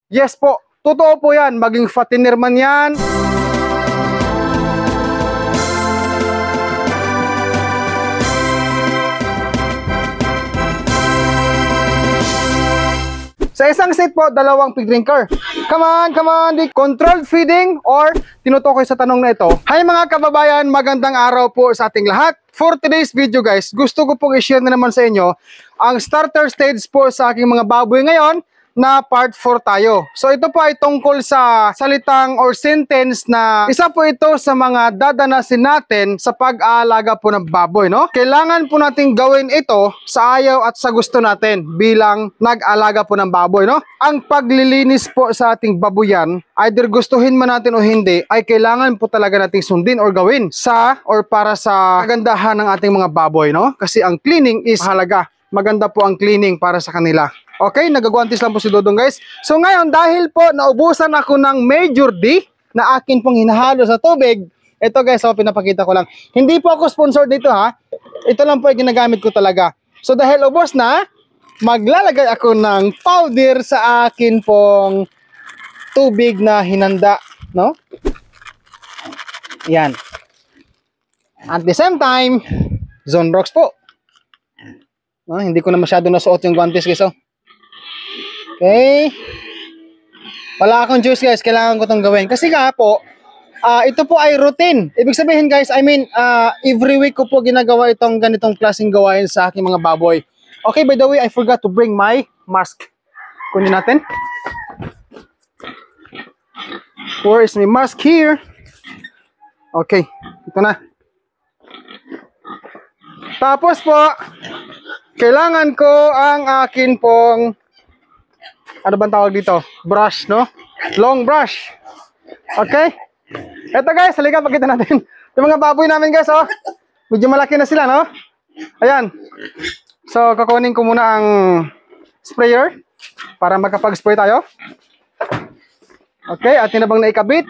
Yes po, totoo po yan. Maging fattener man yan. Sa isang set po, 2 pig drinker. Come on, come on. Controlled feeding or tinutukoy sa tanong na ito. Hi mga kababayan, magandang araw po sa ating lahat. For today's video guys, gusto ko pong i-share na naman sa inyo ang starter stage po sa aking mga baboy ngayon na part 4 tayo. So ito po ay tungkol sa salitang or sentence na isa po ito sa mga dadanasin natin sa pag-aalaga po ng baboy, no? Kailangan po nating gawin ito sa ayaw at sa gusto natin bilang nag-alaga po ng baboy, no? Ang paglilinis po sa ating babuyan, either gustuhin man natin o hindi, ay kailangan po talaga nating sundin or gawin sa or para sa kagandahan ng ating mga baboy, no? Kasi ang cleaning is mahalaga. Maganda po ang cleaning para sa kanila. Okay, nagagwantis lang po si Dodong guys. So ngayon, dahil po naubusan ako ng Major D na akin pong hinahalo sa tubig, ito guys, pinapakita ko lang. Hindi po ako sponsored dito ha. Ito lang po ay ginagamit ko talaga. So dahil ubos na, maglalagay ako ng powder sa akin pong tubig na hinanda, no? Yan. At the same time, Zonrox po. No, hindi ko na masyado nasuot yung guantes guys, oh. Okay. Wala akong juice guys, kailangan ko itong gawin. Kasi nga po, ito po ay routine. Ibig sabihin guys, every week ko po ginagawa itong ganitong klaseng gawain sa aking mga baboy. Okay, by the way, I forgot to bring my mask. Kunin natin. Where is my mask? Here. Okay, ito na. Tapos po, kailangan ko ang akin pong ano bang tawag dito? Brush, no? Long brush. Okay? Ito guys, halika, pakita natin. Yung mga baboy namin guys, oh. Medyo malaki na sila, no? Ayan. So, kukunin ko muna ang sprayer para makapag-spray tayo. Okay, at yun na bang naikabit?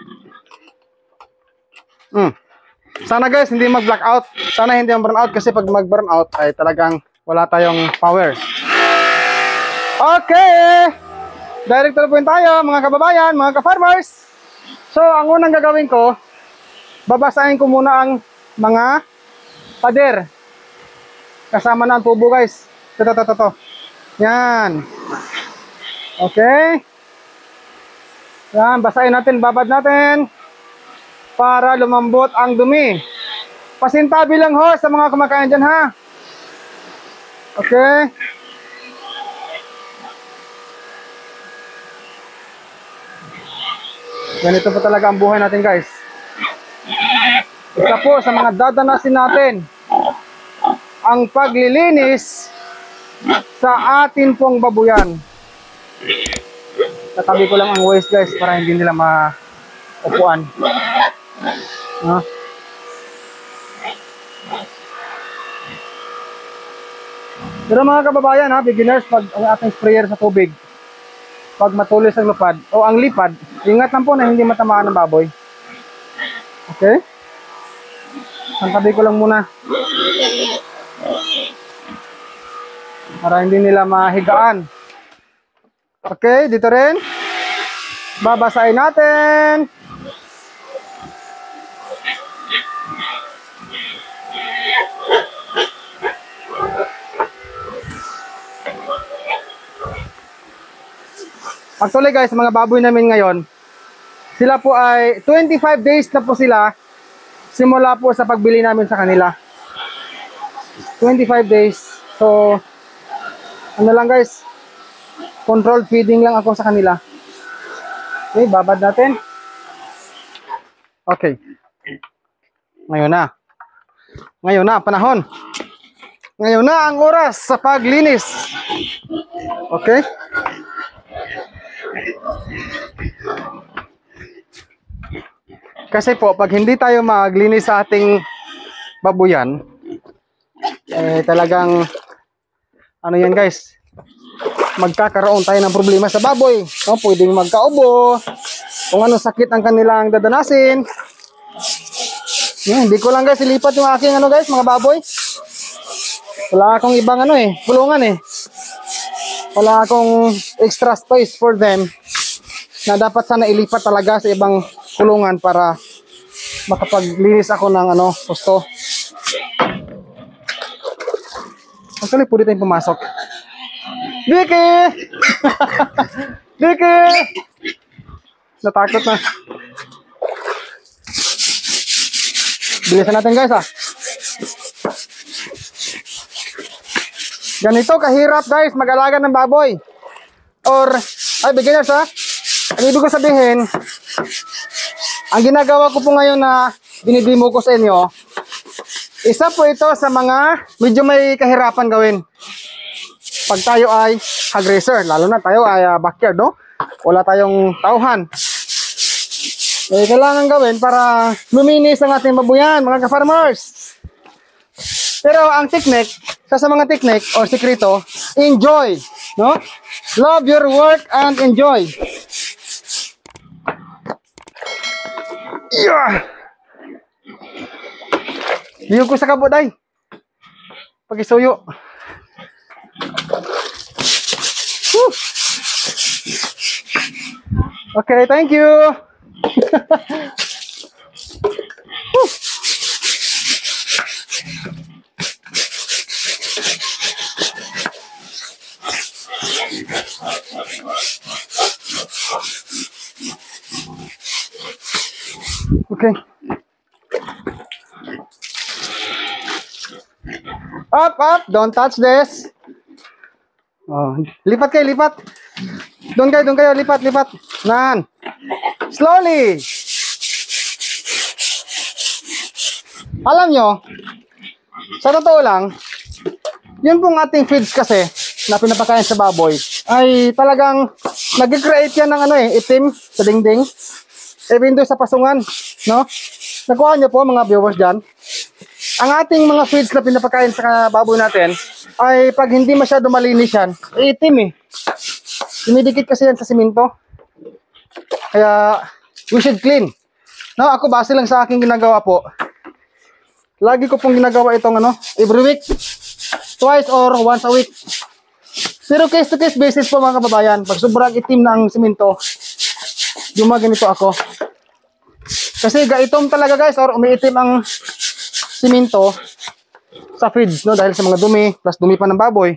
Sana guys, hindi mag-blackout. Sana hindi mag-burnout kasi pag mag-burnout ay talagang wala tayong power. Okay! Direct to the point tayo, mga kababayan, mga ka-farmers. So, ang unang gagawin ko, babasahin ko muna ang mga pader. Kasama na ang tubo, guys. Ito. Yan. Okay. Yan, basahin natin, babad natin para lumambot ang dumi. Pasintabi lang ho sa mga kumakain dyan, ha? Okay. Ganito po talaga ang buhay natin guys. Isa po sa mga dadanasin natin ang paglilinis sa atin pong babuyan. Tatabi ko lang ang waste guys para hindi nila maupuan. Pero mga kababayan ha, beginners, pag ang ating sprayer sa tubig, pag matulis ang lupad o ang lipad, ingat lang po na hindi matamaan ng baboy. Okay? Santabi ko lang muna para hindi nila mahigaan. Okay, dito rin babasahin natin. Actually guys, mga baboy namin ngayon, sila po ay 25 days na po sila simula po sa pagbili namin sa kanila. 25 days. So, ano lang guys, controlled feeding lang ako sa kanila. Okay, babad natin. Okay. Ngayon na, panahon. Ngayon na ang oras sa paglinis. Okay? Kasi po, pag hindi tayo maglinis sa ating babuyan, talagang, ano yan guys, magkakaroon tayo ng problema sa baboy. No? Pwedeng magkaubo, kung ano sakit ang kanilang dadanasin. Hindi ko lang guys ilipat yung aking guys, mga baboy. Wala akong ibang kulungan. Wala akong extra space for them. na dapat sana ilipat talaga sa ibang kulungan para makapaglinis ako ng gusto. Actually, pwede tayong pumasok. Vicky! Vicky! Natakot na. Bilisan natin guys Ganito kahirap guys mag-alaga ng baboy. Or, beginners Ang ibig ko sabihin, ang ginagawa ko po ngayon na dinidemo ko sa inyo, isa po ito sa mga medyo may kahirapan gawin. Pag tayo ay hog racer, lalo na tayo ay backyard, no? Wala tayong tauhan. Kailangan gawin para luminis ang ating babuyan, mga ka-farmers. Pero ang technique, sa mga technique or sikreto, enjoy, no? Love your work and enjoy. Yeah. Liyo ko sa kabot ay. Pagisuyo. Okay, thank you. Okay. Up, don't touch this. Oh, lipat kayo, lipat. Doon kayo, lipat. Nan. Slowly. Alam nyo, sa totoo lang, yun pong ating feeds kasi na pinapakain sa baboy ay talagang nag-create yan ng itim sa dingding. Even doon sa pasungan, no? Nakuha nyo po mga viewers dyan. Ang ating mga feeds na pinapakain sa baboy natin ay pag hindi masyado malinis yan, itim Dumidikit kasi yan sa simento. Kaya we should clean. No, ako base lang sa aking ginagawa po. Lagi ko pong ginagawa itong every week, twice or once a week. Pero case to case basis po mga kababayan. Pag sobrang itim na ang simento, gumaganito ako. Kasi gaitom talaga guys, or umiitim ang simento sa feeds, no? Dahil sa mga dumi, plus dumi pa ng baboy.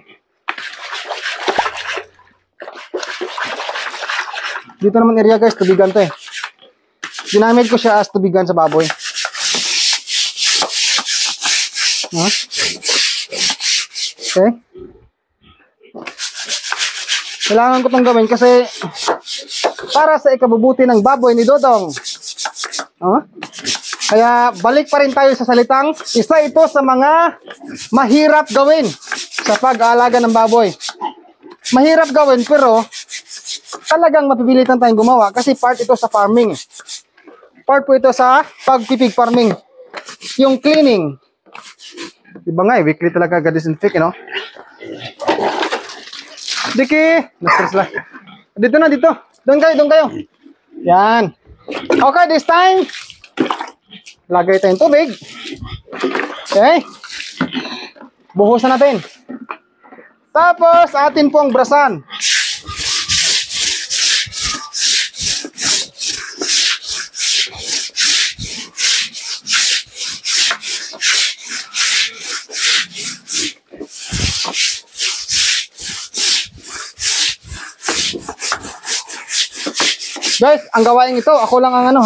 Dito naman area guys, tubigan to Ginamit ko siya as tubigan sa baboy. Okay. Kailangan ko itong gawin kasi para sa ikabubuti ng baboy ni Dodong. Kaya balik pa rin tayo sa salitang, isa ito sa mga mahirap gawin sa pag-aalaga ng baboy. Mahirap gawin pero talagang mapipilitan tayong gumawa kasi part ito sa farming. Part po ito sa pag-pig farming. Yung cleaning. Diba nga weekly talaga ga-disinfect, Diki! Na-stress lang. Dito. Doon kayo. Yan. Okay, this time, lagay tayong tubig. Okay. Buhusan natin. Tapos, atin pong brasan. Guys, ang gawain ito, ako lang ang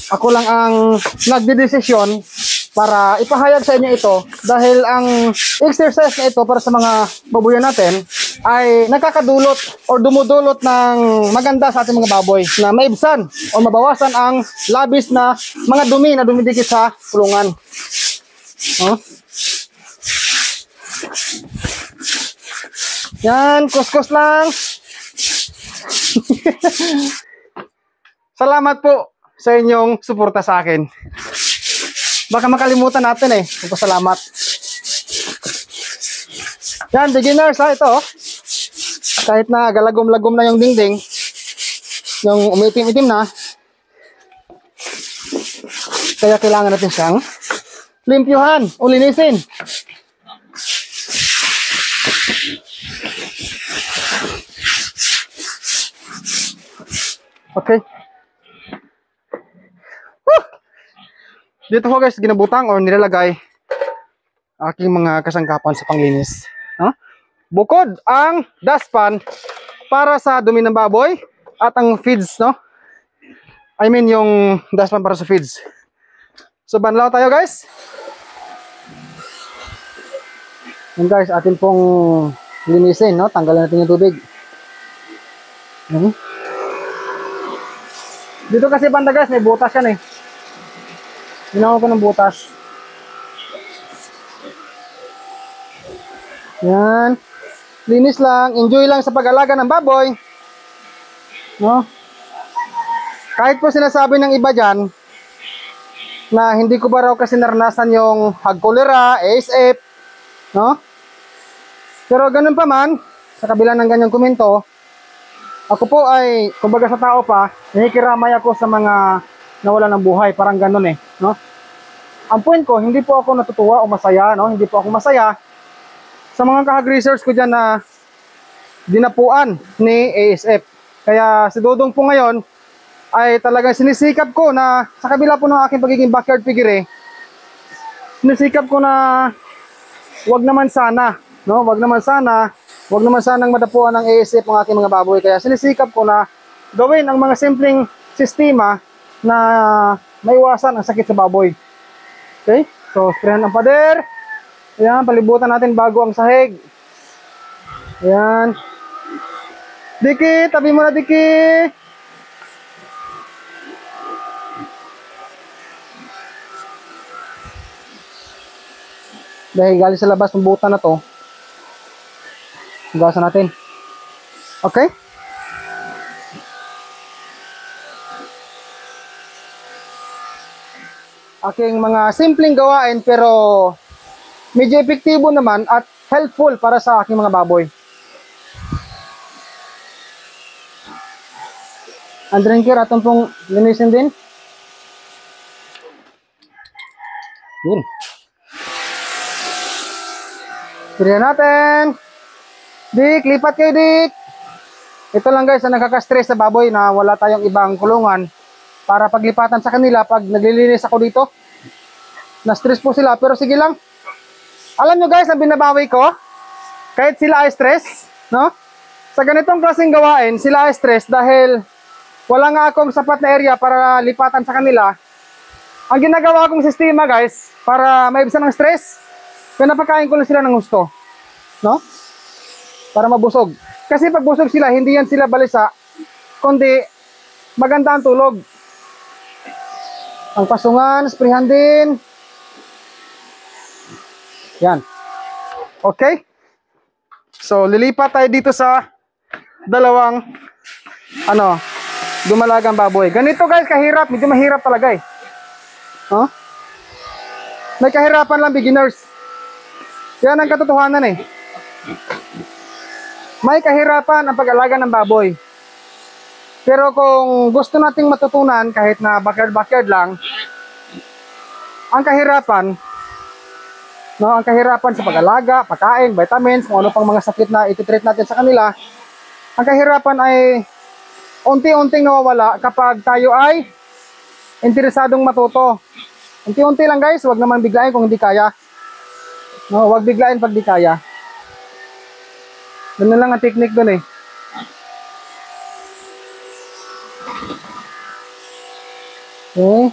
ako lang ang nagdedesisyon para ipahayag sa inyo ito dahil ang exercise na ito para sa mga baboy natin ay nakakadulot o dumudulot ng maganda sa ating mga baboy na maibsan o mabawasan ang labis na mga dumi na dumidikit sa kulungan. Yan, kuskus lang. Salamat po sa inyong suporta sa akin. Baka makalimutan natin magpasalamat. Yan, beginners ito. Kahit na galagom-lagom na yung dingding, yung umitim-itim na, kaya kailangan natin siyang limpyuhan o linisin. Okay. Woo! Dito ko guys, ginabutang or nilalagay aking mga kasangkapan sa panglinis. Huh? Bukod ang dustpan para sa dumi ng baboy at ang feeds, no? I mean yung dustpan para sa feeds. So banlaw tayo guys. Yan guys, atin pong linisin, no? Tanggalan natin yung tubig. Dito kasi banda guys, may butas yan eh. Ginawa ko ng butas. Yan. Linis lang. Enjoy lang sa pag-alaga ng baboy. No? Kahit po sinasabi ng iba dyan, na hindi ko ba raw kasi naranasan yung hog cholera, ASF, no? Pero ganun pa man, sa kabila ng ganyang komento, ako po ay, kumbaga sa tao pa, nakikiramay ako sa mga nawalan ng buhay, parang ganun eh, no? Ang point ko, hindi po ako natutuwa o masaya, no? Hindi po ako masaya sa mga kahag-research ko dyan na dinapuan ni ASF. Kaya si Dodong po ngayon ay talagang sinisikap ko na sa kabila po ng aking pagiging backyard piggery, sinisikap ko na wag naman sana, no? Wag naman sanang madapuan ng ASF ang aking mga baboy. Kaya sinisikap ko na gawin ang mga simpleng sistema na maiwasan ang sakit sa baboy. Okay? So, sprayan ang pader. Ayan, palibutan natin bago ang sahig. Ayan. Diki, tabi mo na Diki. Dahil galing sa labas ng buta na to, hugasan natin. Okay? Aking mga simpleng gawain pero medyo epektibo naman at helpful para sa aking mga baboy. Ang drinker atong pong linisin din. Yun. Pilihan natin. Dik, lipat kayo Dik. Ito lang guys ang nakaka-stress sa baboy na wala tayong ibang kulungan para paglipatan sa kanila pag naglilinis ako dito. Na-stress po sila pero sige lang. Alam nyo guys, ang binabawi ko, kahit sila ay stress, no? Sa ganitong klaseng gawain, sila ay stress dahil wala nga akong sapat na area para lipatan sa kanila. Ang ginagawa kong sistema guys, para maibsan ang stress, pinapakain ko lang sila ng gusto, no? Para mabusog. Kasi pag busog sila, hindi yan sila balisa, kundi maganda ang tulog. Ang pasungan, sprayhan din. Yan. Okay? So, lilipat tayo dito sa dalawang dumalagang baboy. Ganito guys, kahirap. Medyo mahirap talaga eh. Huh? May kahirapan lang beginners. Yan ang katotohanan eh. May kahirapan ang pag-alaga ng baboy. Pero kung gusto nating matutunan kahit na backyard lang, ang kahirapan sa pag-alaga, pagkain, vitamins, kung ano pang mga sakit na ititreat natin sa kanila, ang kahirapan ay unti-unting nawawala kapag tayo ay interesadong matuto. Unti-unti lang guys, wag naman biglain kung hindi kaya. No, wag biglain pag di kaya. Ganun lang ang technique dun eh. Okay.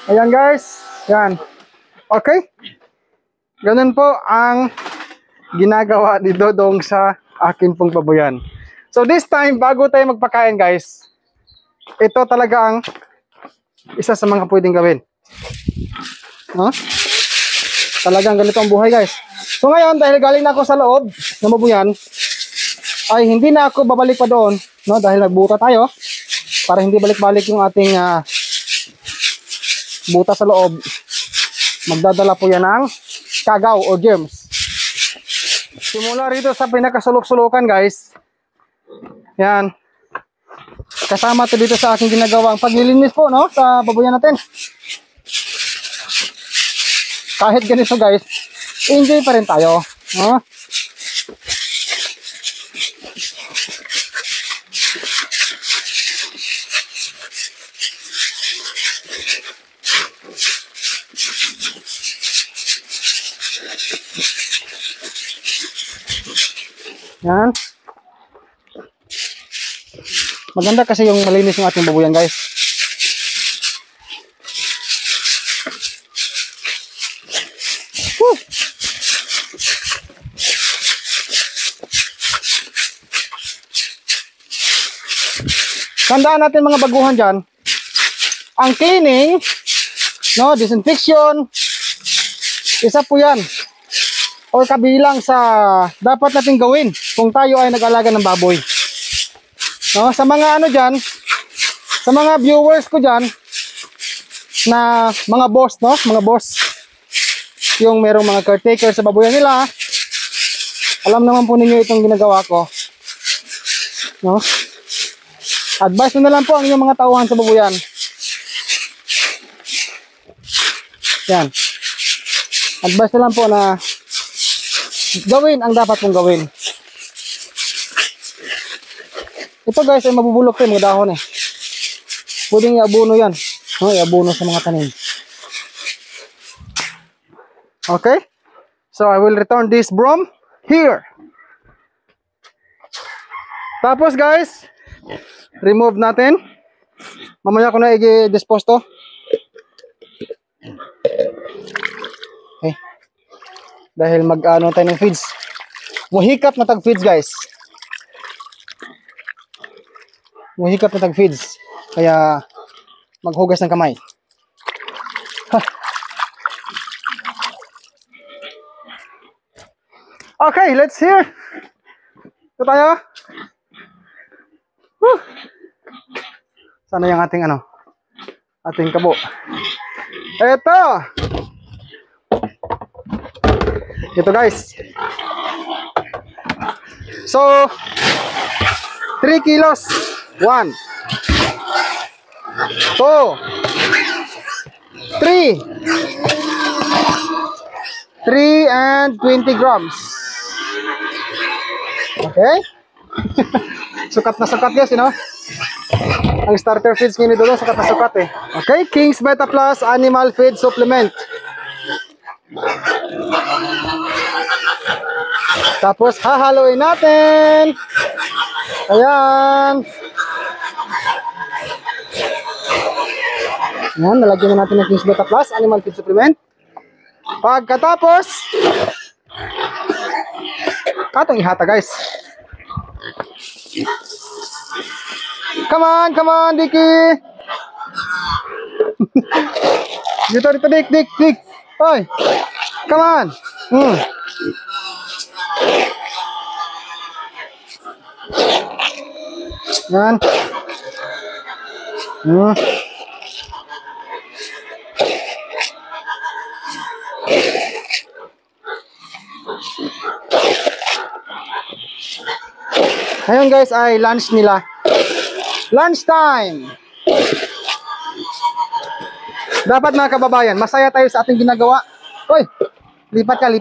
Ayan guys. Yan. Okay. Ganun po ang ginagawa ni Dodong sa akin pong baboyan. So this time, bago tayo magpakain guys, ito talaga ang isa sa mga pwedeng gawin. No? Talagang ganito ang buhay guys. So ngayon, dahil galing na ako sa loob ng baboyan, ay hindi na ako babalik pa doon, no? Dahil nagbuta tayo para hindi balik-balik yung ating buta sa loob. Magdadala po yan ng kagaw o germs. Simula rito sa pinakasulok-sulukan guys. Yan. Kasama to dito sa aking ginagawang paglilinis po, no? Sa baboyan natin. kahit ganito guys, enjoy pa rin tayo. No? Yan. Maganda kasi yung malinis yung ating babuyan guys. Woo! Tandaan natin mga baguhan dyan, ang cleaning, no, disinfection, isa po yan or kabilang sa dapat natin gawin kung tayo ay nag-alaga ng baboy. No, sa mga ano dyan, sa mga viewers ko dyan na mga boss, no, mga boss, yung merong mga caretaker sa baboyan nila, alam naman po ninyo itong ginagawa ko, no? Advice na lang po ang inyong mga tauhan sa baboyan. Yan. Advice na lang po na gawin ang dapat mong gawin. Ito guys ay mabubulok yung mga dahon eh. Pwedeng iabuno yan. No, iabuno sa mga tanim. Okay. So I will return this broom here. Tapos guys, remove natin. Mamaya ko na i-dispose to. Okay. Dahil mag-ano tayo ng feeds. Muhikap na tag-feeds guys. Muhikap na tag-feeds. Kaya maghugas ng kamay. Okay, let's hear. Ito tayo. Woo! Sana yung ating ano? Ating kabo. Ito. Ito guys. So 3 kilos. 1 2 3 and 20 grams. Okay. Sukat na sukat guys, you know. Ang starter feeds ngayon dito, sukat na sukat eh. Okay, King's Beta Plus Animal Feed Supplement. Tapos hahaluin natin. Ayan. Ayan, nalagyan na natin ng King's Beta Plus Animal Feed Supplement. Pagkatapos, atong ihata guys. Come on, Dicky. Dito, Dick. Oy, come on. Yan. Ngayon guys ay lunch nila. Lunch time. Dapat mga kababayan, masaya tayo sa ating ginagawa. Hoy, lipat ka.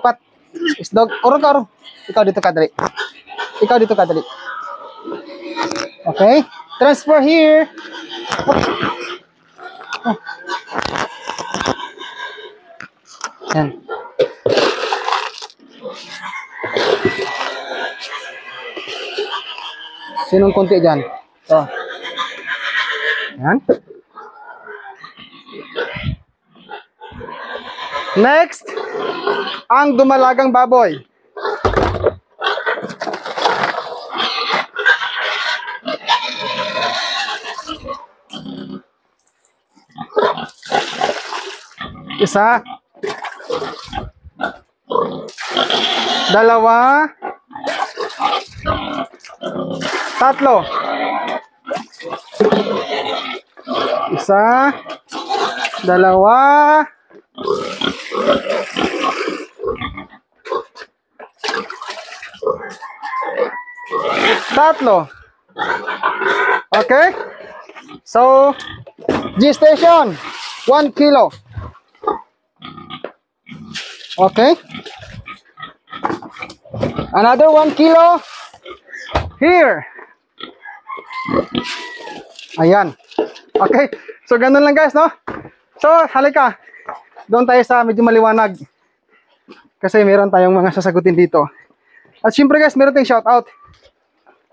Isdog, orong ka. Ikaw dito ka dali. Okay, transfer here. Yan. Sinong konti dyan? Ito. Yan. Next, ang dumalagang baboy. Isa. Dalawa. Tatlo. Isa. Dalawa. Tatlo. Okay? So, gestation, 1 kilo. Okay. Another 1 kilo. Here. Ayan. Okay. So, ganun lang guys, no? So, halika. Doon tayo sa medyo maliwanag. Kasi meron tayong mga sasagutin dito. At syempre guys, meron tayong shoutout.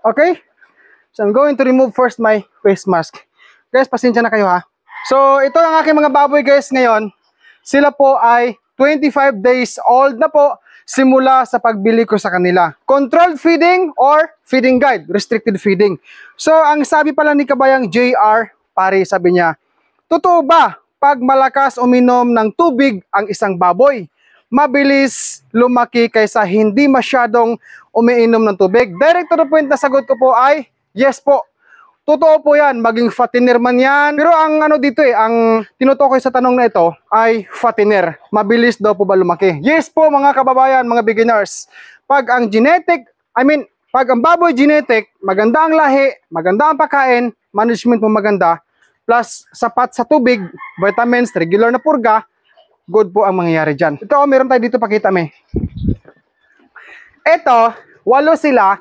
Okay? So, I'm going to remove first my face mask. Guys, pasensya na kayo ha. So, ito ang aking mga baboy guys ngayon. Sila po ay 25 days old na po simula sa pagbili ko sa kanila. Controlled feeding or feeding guide, restricted feeding. So, ang sabi pala ni Kabayang JR, pare, sabi niya, totoo ba pag malakas uminom ng tubig ang isang baboy, mabilis lumaki kaysa hindi masyadong umiinom ng tubig? Direct to the point na sagot ko po ay, yes po. Totoo po yan, maging fattener man yan. Pero ang ano dito ang tinutukoy sa tanong na ito ay fattener. Mabilis daw po ba lumaki? Yes po mga kababayan, mga beginners. Pag ang pag ang baboy genetic, maganda ang lahi, maganda ang pagkain, management mo maganda, plus sapat sa tubig, vitamins, regular na purga, good po ang mangyayari dyan. Ito, meron tayo dito, pakita me. Ito, 8 sila.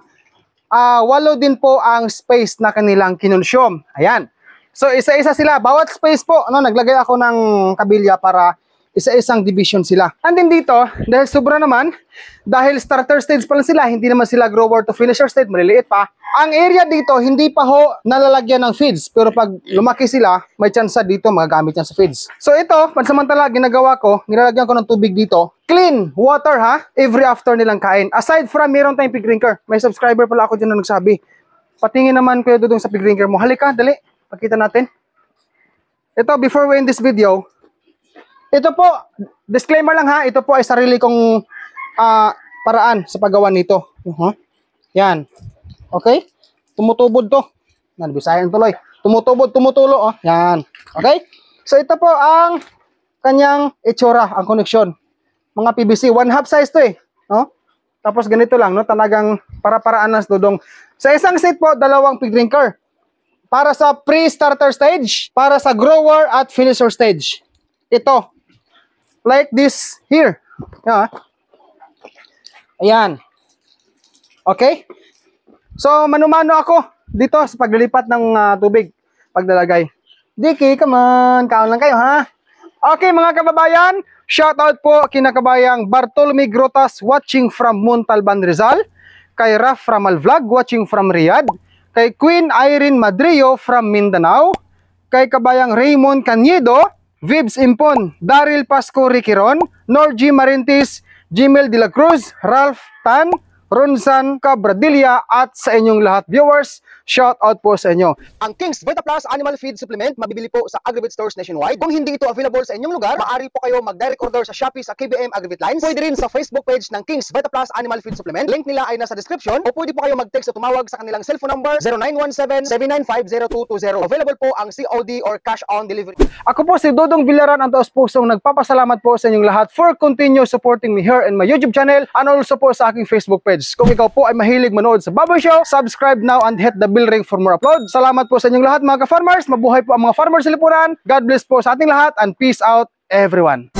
8 din po ang space na kanilang kinonsume. Ayan. So, isa-isa sila. Bawat space po, naglagay ako ng kabilya para isa-isang division sila. And then dito, dahil sobra naman, dahil starter stage pa lang sila, hindi naman sila grower to finisher stage, maliliit pa. Ang area dito, hindi pa ho nalalagyan ng feeds. Pero pag lumaki sila, may chance dito magagamit yan sa feeds. So ito, pansamantala, ginagawa ko, nilalagyan ko ng tubig dito. Clean water ha, every after nilang kain. Aside from, meron tayong pig drinker. May subscriber pala ako dyan na nagsabi. Patingin naman kayo doon sa pig drinker mo. Halika, dali, pakita natin. Ito, before we end this video, ito po, disclaimer lang ha, ito po ay sarili kong paraan sa paggawa nito. Yan. Okay? Tumutubod to. Yan, Bisayan tuloy. Tumutubod, tumutulo. Oh. Yan. Okay? So ito po ang kanyang itsura, ang connection. Mga PVC, 1/2 size to no? Tapos ganito lang, no? Talagang para-paraan nas dudong. Sa isang set po, 2 pig drinker. Para sa pre-starter stage, para sa grower at finisher stage. Ito. Like this here. Yeah. Ayan. Okay? So, mano-mano ako dito sa paglilipat ng tubig. Paglalagay. Diki, come on. Kaon lang kayo, ha? Okay, mga kababayan. Shoutout po kinakabayang Bartolome Grotas watching from Montalban, Rizal. Kay Raf Ramal Vlog watching from Riyadh. Kay Queen Irene Madrio from Mindanao. Kay kabayang Raymond Caniedo, Vibs Impon, Daryl Pasco Riquiron, Norgy Marintis, Jimel De La Cruz, Ralph Tan, Ronsan Cabradilla at sa inyong lahat viewers, shout out po sa inyo. Ang King's Vita Plus Animal Feed Supplement mabibili po sa Agribit stores nationwide. Kung hindi ito available sa inyong lugar, maaari po kayo mag-direct order sa Shopee sa KBM Agribit Lines. Pwede rin sa Facebook page ng King's Vita Plus Animal Feed Supplement. Link nila ay nasa description o pwede po kayo mag-text o tumawag sa kanilang cellphone number 0917-795-0220. Available po ang COD or cash on delivery. Ako po si Dodong Villaran, ang taos pusong nagpapasalamat po sa inyong lahat for continue supporting me here in my YouTube channel and also po sa aking Facebook page. Kung ikaw po ay mahilig manood sa Baboy Show, subscribe now and hit the bell ring for more uploads. Salamat po sa inyong lahat mga ka-farmers. Mabuhay po ang mga farmers sa lipunan. God bless po sa ating lahat and peace out everyone.